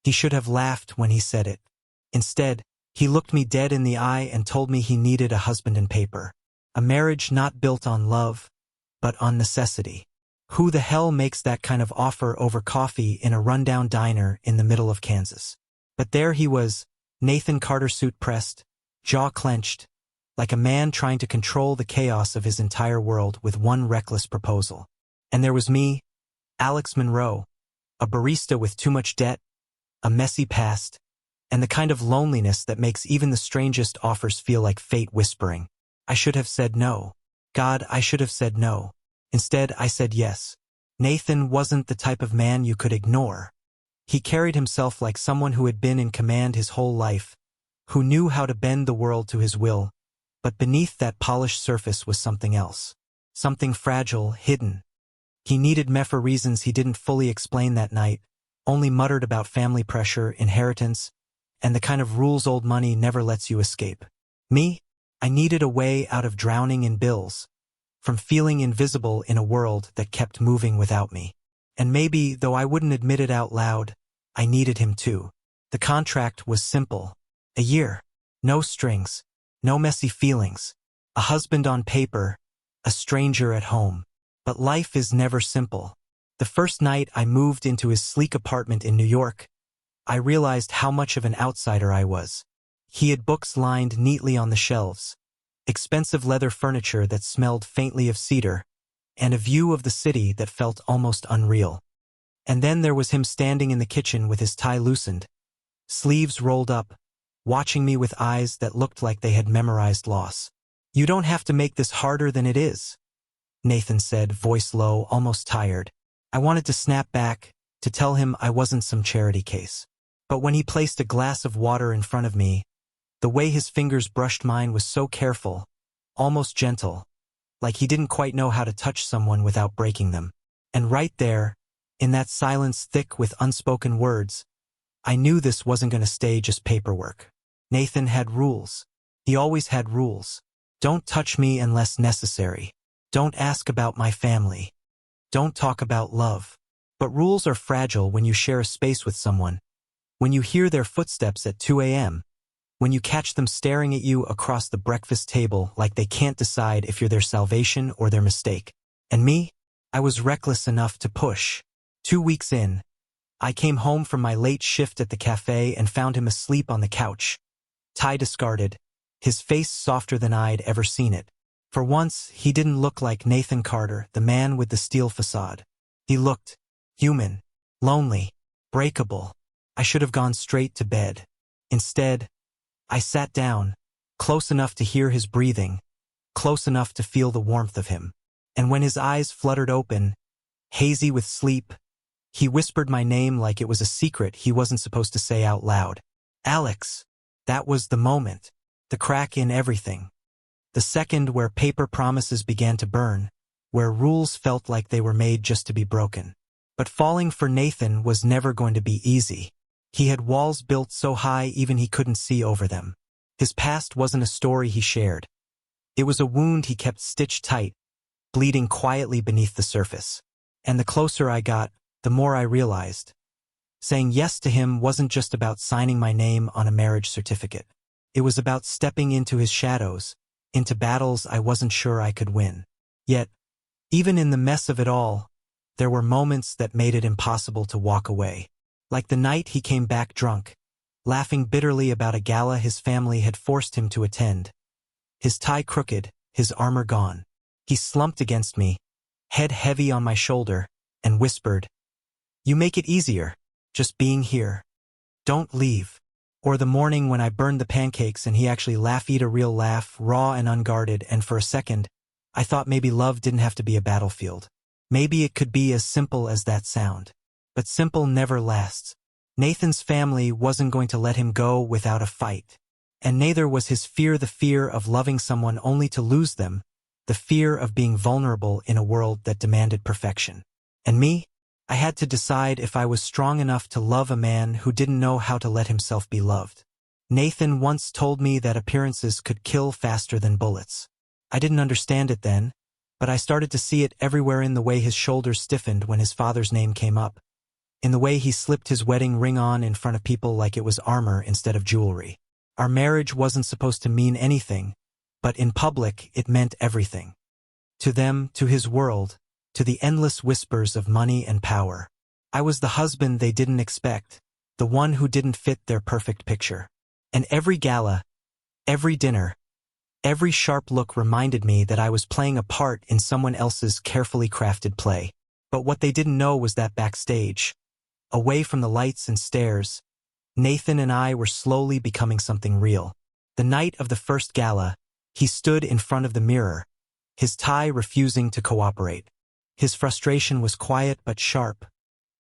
He should have laughed when he said it. Instead, he looked me dead in the eye and told me he needed a husband and paper. A marriage not built on love, but on necessity. Who the hell makes that kind of offer over coffee in a rundown diner in the middle of Kansas? But there he was, Nathan Carter, suit pressed, jaw clenched, like a man trying to control the chaos of his entire world with one reckless proposal. And there was me, Alex Monroe, a barista with too much debt, a messy past, and the kind of loneliness that makes even the strangest offers feel like fate whispering. I should have said no. God, I should have said no. Instead, I said yes. Nathan wasn't the type of man you could ignore. He carried himself like someone who had been in command his whole life, who knew how to bend the world to his will, but beneath that polished surface was something else. Something fragile, hidden. He needed me for reasons he didn't fully explain that night, only muttered about family pressure, inheritance, and the kind of rules old money never lets you escape. Me? I needed a way out of drowning in bills, from feeling invisible in a world that kept moving without me. And maybe, though I wouldn't admit it out loud, I needed him too. The contract was simple. A year. No strings. No messy feelings. A husband on paper. A stranger at home. But life is never simple. The first night I moved into his sleek apartment in New York, I realized how much of an outsider I was. He had books lined neatly on the shelves, expensive leather furniture that smelled faintly of cedar, and a view of the city that felt almost unreal. And then there was him standing in the kitchen with his tie loosened, sleeves rolled up, watching me with eyes that looked like they had memorized loss. "You don't have to make this harder than it is," Nathan said, voice low, almost tired. I wanted to snap back, to tell him I wasn't some charity case. But when he placed a glass of water in front of me, the way his fingers brushed mine was so careful, almost gentle, like he didn't quite know how to touch someone without breaking them. And right there, in that silence thick with unspoken words, I knew this wasn't going to stay just paperwork. Nathan had rules. He always had rules. Don't touch me unless necessary. Don't ask about my family. Don't talk about love. But rules are fragile when you share a space with someone, when you hear their footsteps at 2 a.m., when you catch them staring at you across the breakfast table like they can't decide if you're their salvation or their mistake. And me? I was reckless enough to push. 2 weeks in, I came home from my late shift at the cafe and found him asleep on the couch, tie discarded, his face softer than I'd ever seen it. For once, he didn't look like Nathan Carter, the man with the steel facade. He looked human, lonely, breakable. I should have gone straight to bed. Instead, I sat down, close enough to hear his breathing, close enough to feel the warmth of him. And when his eyes fluttered open, hazy with sleep, he whispered my name like it was a secret he wasn't supposed to say out loud. Alex. That was the moment, the crack in everything. The second where paper promises began to burn, where rules felt like they were made just to be broken. But falling for Nathan was never going to be easy. He had walls built so high even he couldn't see over them. His past wasn't a story he shared. It was a wound he kept stitched tight, bleeding quietly beneath the surface. And the closer I got, the more I realized. Saying yes to him wasn't just about signing my name on a marriage certificate. It was about stepping into his shadows, into battles I wasn't sure I could win. Yet, even in the mess of it all, there were moments that made it impossible to walk away. Like the night he came back drunk, laughing bitterly about a gala his family had forced him to attend. His tie crooked, his armor gone. He slumped against me, head heavy on my shoulder, and whispered, "You make it easier, just being here. Don't leave." Or the morning when I burned the pancakes and he actually laughed a real laugh, raw and unguarded, and for a second, I thought maybe love didn't have to be a battlefield. Maybe it could be as simple as that sound. But simple never lasts. Nathan's family wasn't going to let him go without a fight. And neither was his fear the fear of loving someone only to lose them, the fear of being vulnerable in a world that demanded perfection. And me? I had to decide if I was strong enough to love a man who didn't know how to let himself be loved. Nathan once told me that appearances could kill faster than bullets. I didn't understand it then, but I started to see it everywhere in the way his shoulders stiffened when his father's name came up. in the way he slipped his wedding ring on in front of people like it was armor instead of jewelry. Our marriage wasn't supposed to mean anything, but in public it meant everything. To them, to his world, to the endless whispers of money and power. I was the husband they didn't expect, the one who didn't fit their perfect picture. And every gala, every dinner, every sharp look reminded me that I was playing a part in someone else's carefully crafted play. But what they didn't know was that backstage, away from the lights and stares, Nathan and I were slowly becoming something real. The night of the first gala, he stood in front of the mirror, his tie refusing to cooperate. His frustration was quiet but sharp,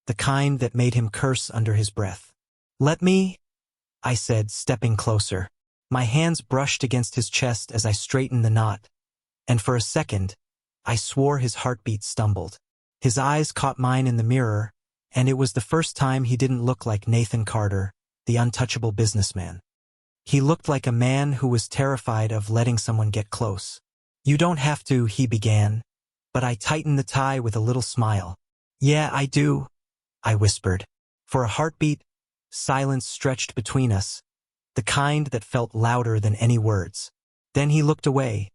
the kind that made him curse under his breath. "Let me," I said, stepping closer. My hands brushed against his chest as I straightened the knot, and for a second, I swore his heartbeat stumbled. His eyes caught mine in the mirror, and it was the first time he didn't look like Nathan Carter, the untouchable businessman. He looked like a man who was terrified of letting someone get close. "You don't have to," he began, but I tightened the tie with a little smile. "Yeah, I do," I whispered. For a heartbeat, silence stretched between us, the kind that felt louder than any words. Then he looked away,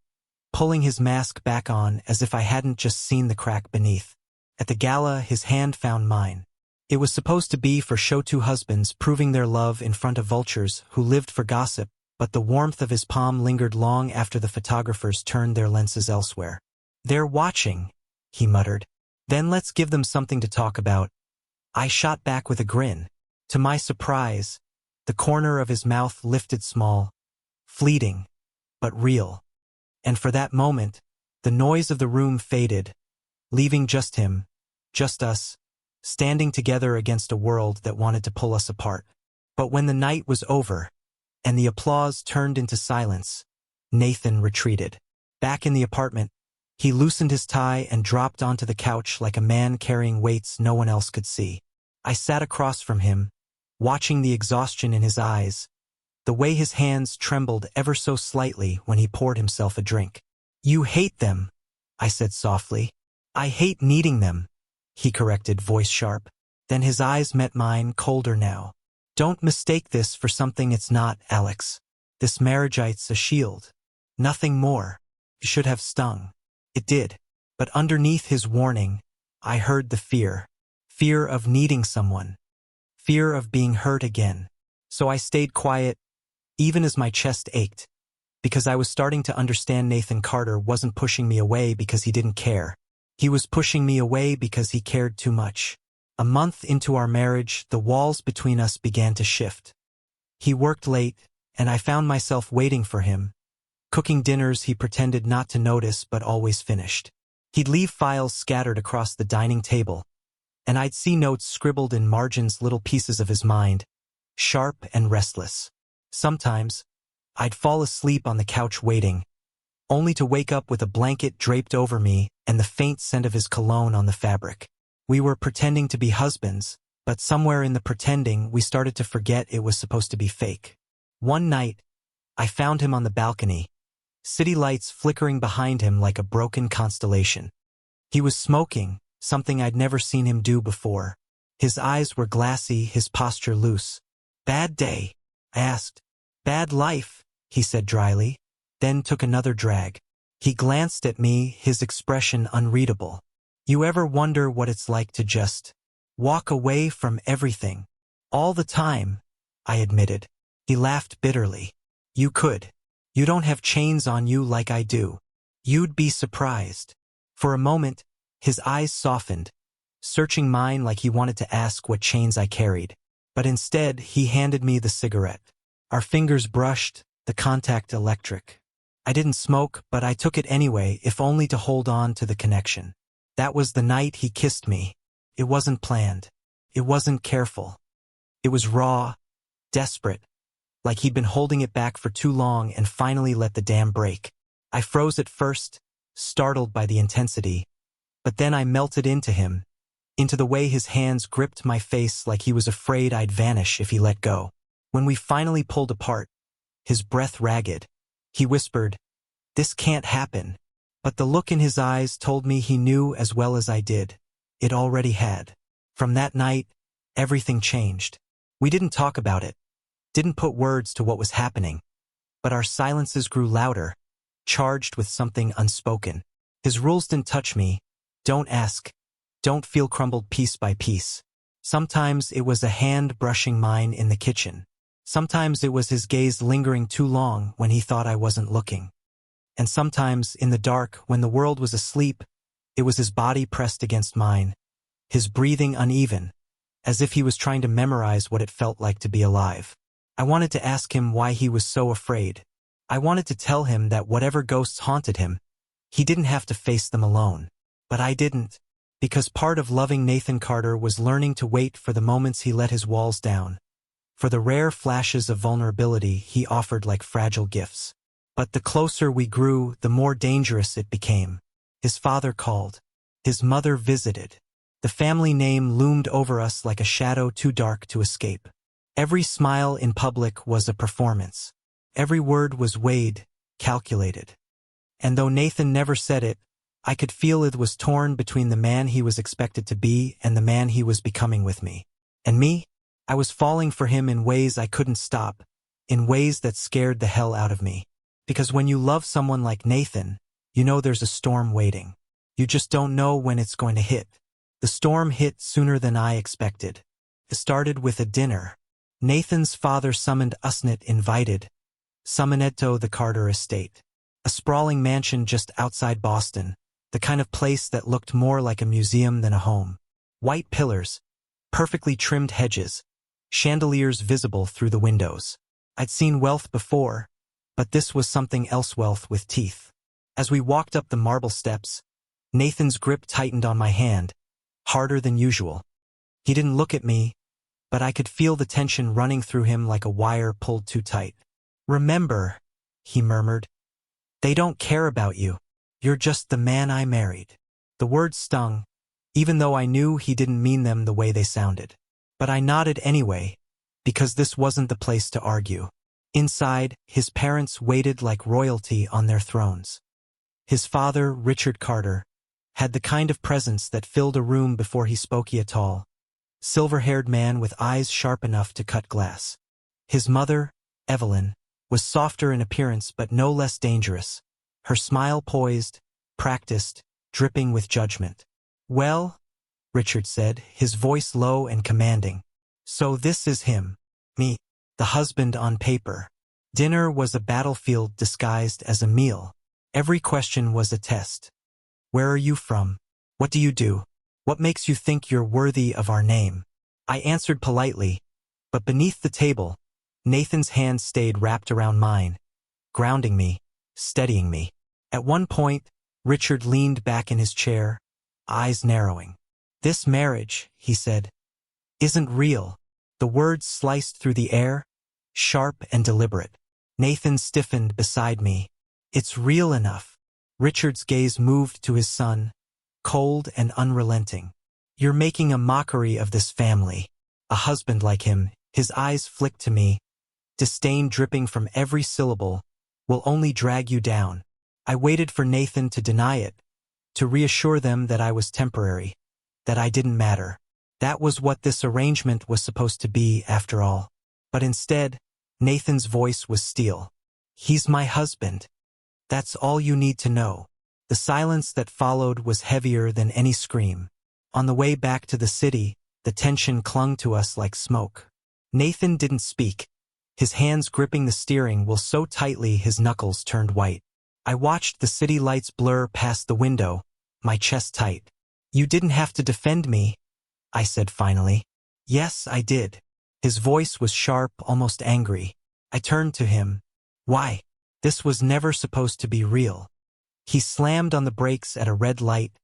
pulling his mask back on as if I hadn't just seen the crack beneath. At the gala, his hand found mine. It was supposed to be for show-two husbands proving their love in front of vultures who lived for gossip, but the warmth of his palm lingered long after the photographers turned their lenses elsewhere. "They're watching," he muttered. "Then let's give them something to talk about." I shot back with a grin. To my surprise, the corner of his mouth lifted small, fleeting, but real. And for that moment, the noise of the room faded, leaving just him, just us, standing together against a world that wanted to pull us apart. But when the night was over, and the applause turned into silence, Nathan retreated. Back in the apartment, he loosened his tie and dropped onto the couch like a man carrying weights no one else could see. I sat across from him, watching the exhaustion in his eyes, the way his hands trembled ever so slightly when he poured himself a drink. "You hate them," I said softly. "I hate needing them," he corrected, voice sharp. Then his eyes met mine, colder now. "Don't mistake this for something it's not, Alex. This marriage's a shield. Nothing more. It should have stung." It did. But underneath his warning, I heard the fear. Fear of needing someone. Fear of being hurt again. So I stayed quiet, even as my chest ached, because I was starting to understand Nathan Carter wasn't pushing me away because he didn't care. He was pushing me away because he cared too much. A month into our marriage, the walls between us began to shift. He worked late, and I found myself waiting for him, cooking dinners he pretended not to notice but always finished. He'd leave files scattered across the dining table, and I'd see notes scribbled in margins, little pieces of his mind, sharp and restless. Sometimes, I'd fall asleep on the couch waiting, only to wake up with a blanket draped over me and the faint scent of his cologne on the fabric. We were pretending to be husbands, but somewhere in the pretending we started to forget it was supposed to be fake. One night, I found him on the balcony, city lights flickering behind him like a broken constellation. He was smoking, something I'd never seen him do before. His eyes were glassy, his posture loose. "Bad day?" I asked. "Bad life," he said dryly, then took another drag. He glanced at me, his expression unreadable. "You ever wonder what it's like to just walk away from everything? All the time," I admitted. He laughed bitterly. "You could. You don't have chains on you like I do. You'd be surprised." For a moment, his eyes softened, searching mine like he wanted to ask what chains I carried. But instead, he handed me the cigarette. Our fingers brushed, the contact electric. I didn't smoke, but I took it anyway, if only to hold on to the connection. That was the night he kissed me. It wasn't planned. It wasn't careful. It was raw, desperate, like he'd been holding it back for too long and finally let the dam break. I froze at first, startled by the intensity, but then I melted into him, into the way his hands gripped my face like he was afraid I'd vanish if he let go. When we finally pulled apart, his breath ragged, he whispered, "This can't happen." But the look in his eyes told me he knew as well as I did. It already had. From that night, everything changed. We didn't talk about it, didn't put words to what was happening, but our silences grew louder, charged with something unspoken. His rules didn't touch me. Don't ask. Don't feel crumbled piece by piece. Sometimes it was a hand brushing mine in the kitchen. Sometimes it was his gaze lingering too long when he thought I wasn't looking. And sometimes, in the dark, when the world was asleep, it was his body pressed against mine, his breathing uneven, as if he was trying to memorize what it felt like to be alive. I wanted to ask him why he was so afraid. I wanted to tell him that whatever ghosts haunted him, he didn't have to face them alone. But I didn't, because part of loving Nathan Carter was learning to wait for the moments he let his walls down, for the rare flashes of vulnerability he offered like fragile gifts. But the closer we grew, the more dangerous it became. His father called. His mother visited. The family name loomed over us like a shadow too dark to escape. Every smile in public was a performance. Every word was weighed, calculated. And though Nathan never said it, I could feel it was torn between the man he was expected to be and the man he was becoming with me. And me? I was falling for him in ways I couldn't stop, in ways that scared the hell out of me. Because when you love someone like Nathan, you know there's a storm waiting. You just don't know when it's going to hit. The storm hit sooner than I expected. It started with a dinner. Nathan's father summoned Usnit invited. Summonedto the Carter estate. A sprawling mansion just outside Boston, the kind of place that looked more like a museum than a home. White pillars, perfectly trimmed hedges, chandeliers visible through the windows. I'd seen wealth before, but this was something else, wealth with teeth. As we walked up the marble steps, Nathan's grip tightened on my hand, harder than usual. He didn't look at me, but I could feel the tension running through him like a wire pulled too tight. "Remember," he murmured, "they don't care about you. You're just the man I married." The words stung, even though I knew he didn't mean them the way they sounded. But I nodded anyway, because this wasn't the place to argue. Inside, his parents waited like royalty on their thrones. His father, Richard Carter, had the kind of presence that filled a room before he spoke. A tall, silver-haired man with eyes sharp enough to cut glass. His mother, Evelyn, was softer in appearance but no less dangerous, her smile poised, practiced, dripping with judgment. "Well," Richard said, his voice low and commanding, "so this is him, me, the husband on paper." Dinner was a battlefield disguised as a meal. Every question was a test. "Where are you from? What do you do? What makes you think you're worthy of our name?" I answered politely, but beneath the table, Nathan's hand stayed wrapped around mine, grounding me, steadying me. At one point, Richard leaned back in his chair, eyes narrowing. "This marriage," he said, "isn't real." The words sliced through the air, sharp and deliberate. Nathan stiffened beside me. "It's real enough." Richard's gaze moved to his son, cold and unrelenting. "You're making a mockery of this family." A husband like him, his eyes flicked to me, disdain dripping from every syllable, "will only drag you down." I waited for Nathan to deny it, to reassure them that I was temporary, that I didn't matter. That was what this arrangement was supposed to be, after all. But instead, Nathan's voice was steel. "He's my husband. That's all you need to know." The silence that followed was heavier than any scream. On the way back to the city, the tension clung to us like smoke. Nathan didn't speak, his hands gripping the steering wheel so tightly his knuckles turned white. I watched the city lights blur past the window, my chest tight. "You didn't have to defend me," I said finally. "Yes, I did." His voice was sharp, almost angry. I turned to him. "Why? This was never supposed to be real." He slammed on the brakes at a red light,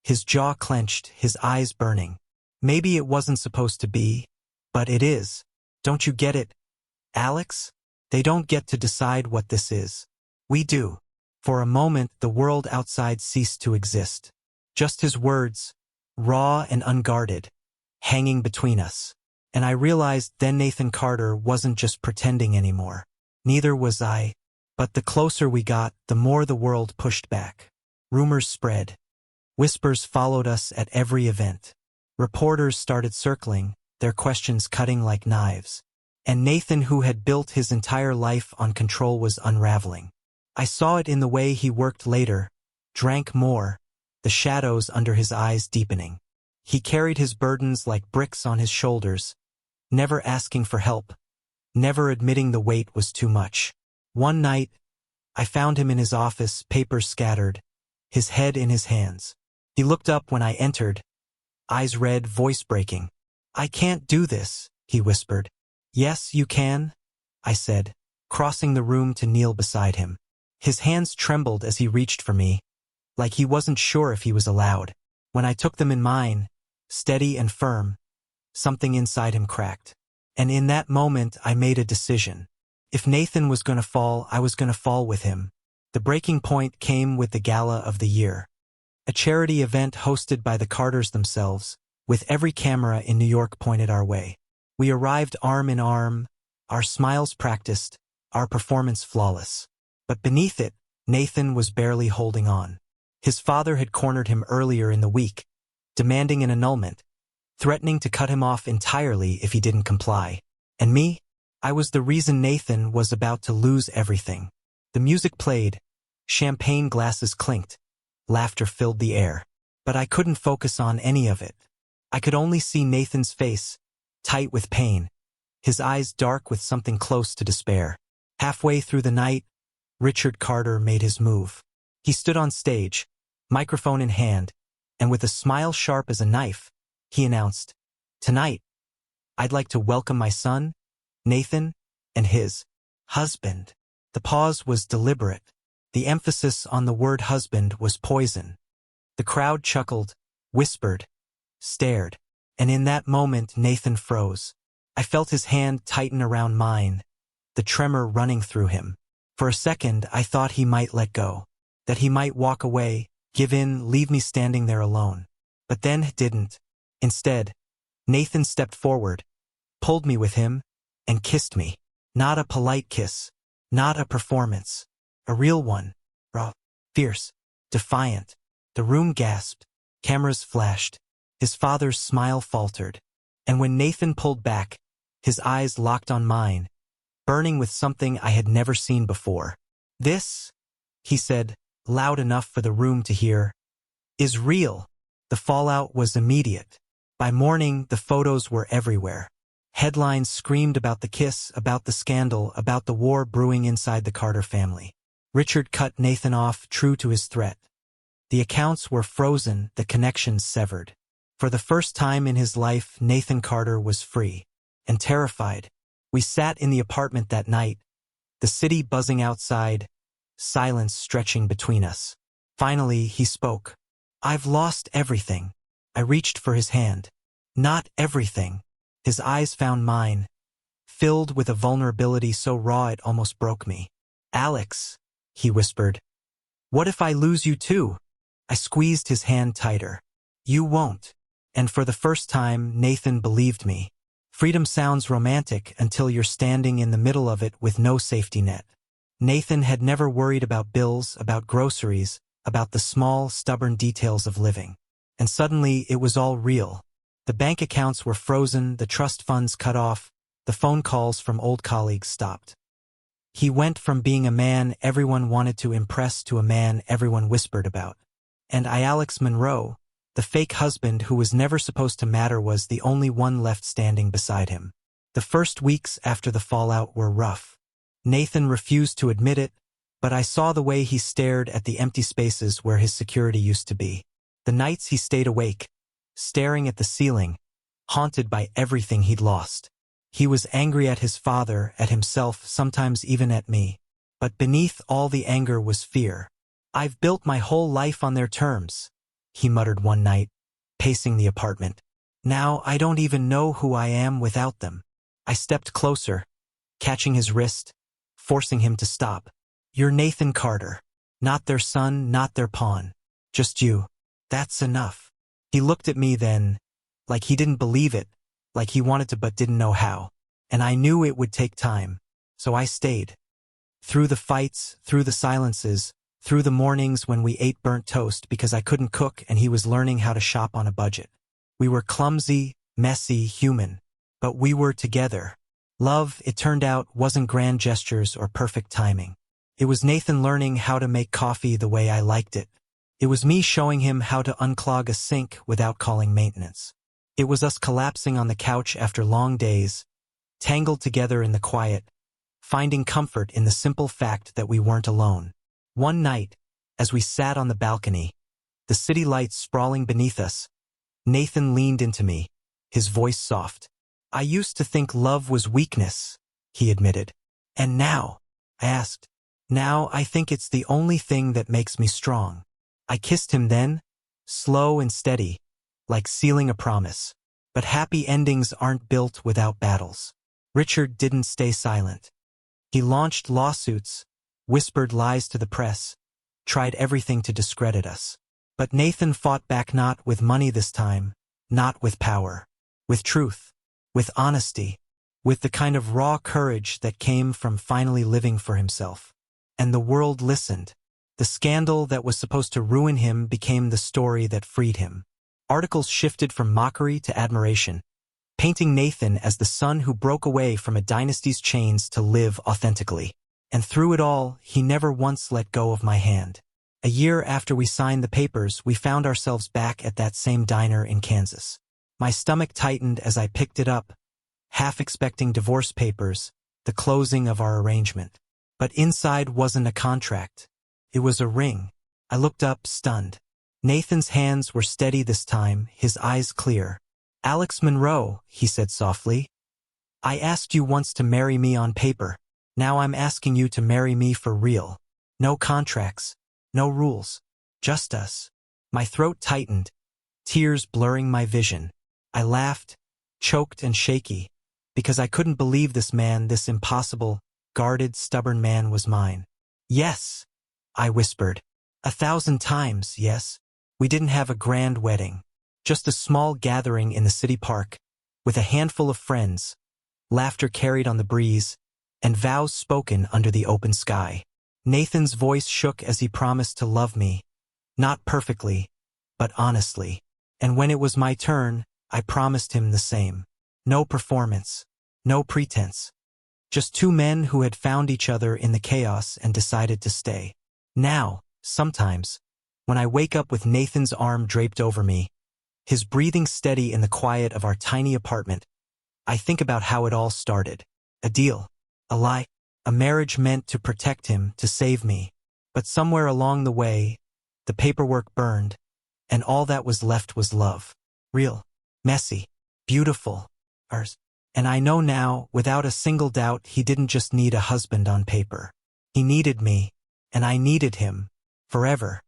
his jaw clenched, his eyes burning. "Maybe it wasn't supposed to be, but it is. Don't you get it, Alex? They don't get to decide what this is. We do." For a moment, the world outside ceased to exist. Just his words, raw and unguarded, hanging between us. And I realized then Nathan Carter wasn't just pretending anymore. Neither was I. But the closer we got, the more the world pushed back. Rumors spread. Whispers followed us at every event. Reporters started circling, their questions cutting like knives. And Nathan, who had built his entire life on control, was unraveling. I saw it in the way he worked later, drank more, the shadows under his eyes deepening. He carried his burdens like bricks on his shoulders, never asking for help, never admitting the weight was too much. One night, I found him in his office, papers scattered, his head in his hands. He looked up when I entered, eyes red, voice breaking. "I can't do this," he whispered. "Yes, you can," I said, crossing the room to kneel beside him. His hands trembled as he reached for me, like he wasn't sure if he was allowed. When I took them in mine, steady and firm, something inside him cracked. And in that moment, I made a decision. If Nathan was going to fall, I was going to fall with him. The breaking point came with the Gala of the Year, a charity event hosted by the Carters themselves, with every camera in New York pointed our way. We arrived arm in arm, our smiles practiced, our performance flawless. But beneath it, Nathan was barely holding on. His father had cornered him earlier in the week, demanding an annulment, threatening to cut him off entirely if he didn't comply. And me? I was the reason Nathan was about to lose everything. The music played, champagne glasses clinked, laughter filled the air. But I couldn't focus on any of it. I could only see Nathan's face, tight with pain, his eyes dark with something close to despair. Halfway through the night, Richard Carter made his move. He stood on stage, microphone in hand, and with a smile sharp as a knife, he announced, "Tonight, I'd like to welcome my son, Nathan, and his husband." The pause was deliberate. The emphasis on the word husband was poison. The crowd chuckled, whispered, stared, and in that moment Nathan froze. I felt his hand tighten around mine, the tremor running through him. For a second, I thought he might let go, that he might walk away, give in, leave me standing there alone. But then it didn't. Instead, Nathan stepped forward, pulled me with him, and kissed me. Not a polite kiss, not a performance, a real one, raw, fierce, defiant. The room gasped, cameras flashed, his father's smile faltered, and when Nathan pulled back, his eyes locked on mine, burning with something I had never seen before. "This," he said, loud enough for the room to hear, "is real." The fallout was immediate. By morning, the photos were everywhere. Headlines screamed about the kiss, about the scandal, about the war brewing inside the Carter family. Richard cut Nathan off, true to his threat. The accounts were frozen, the connections severed. For the first time in his life, Nathan Carter was free and terrified. We sat in the apartment that night, the city buzzing outside, silence stretching between us. Finally, he spoke. "I've lost everything." I reached for his hand. "Not everything." His eyes found mine, filled with a vulnerability so raw it almost broke me. "Alex," he whispered, "what if I lose you too?" I squeezed his hand tighter. "You won't." And for the first time, Nathan believed me. Freedom sounds romantic until you're standing in the middle of it with no safety net. Nathan had never worried about bills, about groceries, about the small, stubborn details of living. And suddenly, it was all real. The bank accounts were frozen, the trust funds cut off, the phone calls from old colleagues stopped. He went from being a man everyone wanted to impress to a man everyone whispered about. And Alex Monroe, the fake husband who was never supposed to matter, was the only one left standing beside him. The first weeks after the fallout were rough. Nathan refused to admit it, but I saw the way he stared at the empty spaces where his security used to be. The nights he stayed awake, staring at the ceiling, haunted by everything he'd lost. He was angry at his father, at himself, sometimes even at me. But beneath all the anger was fear. "I've built my whole life on their terms," he muttered one night, pacing the apartment. "Now I don't even know who I am without them." I stepped closer, catching his wrist, forcing him to stop. "You're Nathan Carter. Not their son, not their pawn. Just you. That's enough." He looked at me then, like he didn't believe it, like he wanted to but didn't know how. And I knew it would take time, so I stayed. Through the fights, through the silences, through the mornings when we ate burnt toast because I couldn't cook and he was learning how to shop on a budget. We were clumsy, messy, human. But we were together. Love, it turned out, wasn't grand gestures or perfect timing. It was Nathan learning how to make coffee the way I liked it. It was me showing him how to unclog a sink without calling maintenance. It was us collapsing on the couch after long days, tangled together in the quiet, finding comfort in the simple fact that we weren't alone. One night, as we sat on the balcony, the city lights sprawling beneath us, Nathan leaned into me, his voice soft. "I used to think love was weakness," he admitted. "And now?" I asked. "Now I think it's the only thing that makes me strong." I kissed him then, slow and steady, like sealing a promise. But happy endings aren't built without battles. Richard didn't stay silent. He launched lawsuits, whispered lies to the press, tried everything to discredit us. But Nathan fought back, not with money this time, not with power, with truth, with honesty, with the kind of raw courage that came from finally living for himself. And the world listened. The scandal that was supposed to ruin him became the story that freed him. Articles shifted from mockery to admiration, painting Nathan as the son who broke away from a dynasty's chains to live authentically. And through it all, he never once let go of my hand. A year after we signed the papers, we found ourselves back at that same diner in Kansas. My stomach tightened as I picked it up, half expecting divorce papers, the closing of our arrangement. But inside wasn't a contract. It was a ring. I looked up, stunned. Nathan's hands were steady this time, his eyes clear. "Alex Monroe," he said softly, "I asked you once to marry me on paper. Now I'm asking you to marry me for real. No contracts, no rules, just us." My throat tightened, tears blurring my vision. I laughed, choked and shaky, because I couldn't believe this man, this impossible, guarded, stubborn man was mine. "Yes," I whispered. 1,000 times, yes. We didn't have a grand wedding. Just a small gathering in the city park, with a handful of friends, laughter carried on the breeze, and vows spoken under the open sky. Nathan's voice shook as he promised to love me, not perfectly, but honestly. And when it was my turn, I promised him the same. No performance, no pretense. Just two men who had found each other in the chaos and decided to stay. Now, sometimes, when I wake up with Nathan's arm draped over me, his breathing steady in the quiet of our tiny apartment, I think about how it all started. A deal, a lie, a marriage meant to protect him, to save me. But somewhere along the way, the paperwork burned, and all that was left was love. Real, messy, beautiful, ours. And I know now, without a single doubt, he didn't just need a husband on paper. He needed me, and I needed him, forever.